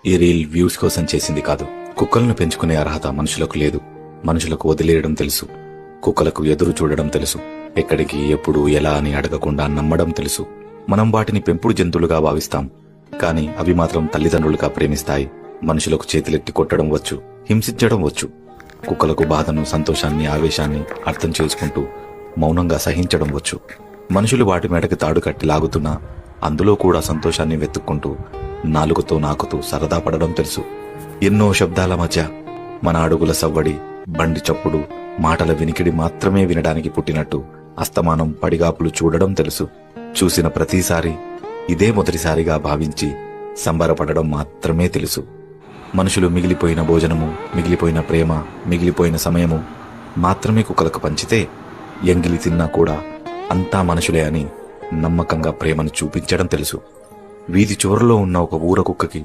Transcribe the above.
ఈ reel views కోసం చేసింది కాదు. కుక్కలను పెంచుకునే అర్హత మనుషులకు లేదు. మనుషులకు వదిలేయడం తెలుసు. కుక్కలకు ఎదురు చూడడం తెలుసు. ఎక్కడికి, ఎప్పుడు, ఎలా అని అడగకుండా నమ్మడం తెలుసు. మనం వాటిని పెంపుడు జంతువులుగా భావిస్తాం, కానీ అవి మాత్రం తల్లిదండ్రులుగా ప్రేమిస్తాయి. మనుషులకు చేతులెత్తి కొట్టడం వచ్చు, హింసించడం వచ్చు. కుక్కలకు బాధను, సంతోషాన్ని, ఆవేశాన్ని అర్థం చేసుకుంటూ మౌనంగా సహించడం వచ్చు. మనుషులు వాటి మెడకి తాడు కట్టి లాగుతున్నా అందులో కూడా సంతోషాన్ని వెతుక్కుంటూ నాలుగుతో నాకుతూ సరదా పడడం తెలుసు. ఎన్నో శబ్దాల మధ్య మన అడుగుల సవ్వడి, బండి చప్పుడు, మాటల వినికిడి మాత్రమే వినడానికి పుట్టినట్టు అస్తమానం పడిగాపులు చూడడం తెలుసు. చూసిన ప్రతిసారి ఇదే మొదటిసారిగా భావించి సంబరపడడం మాత్రమే తెలుసు. మనుషులు మిగిలిపోయిన భోజనము, మిగిలిపోయిన ప్రేమ, మిగిలిపోయిన సమయము మాత్రమే కుక్కలకు పంచితే ఎంగిలి తిన్నా కూడా అంతా మనుషులే అని నమ్మకంగా ప్రేమను చూపించడం తెలుసు. వీధి చివరలో ఉన్న ఒక ఊర కుక్కకి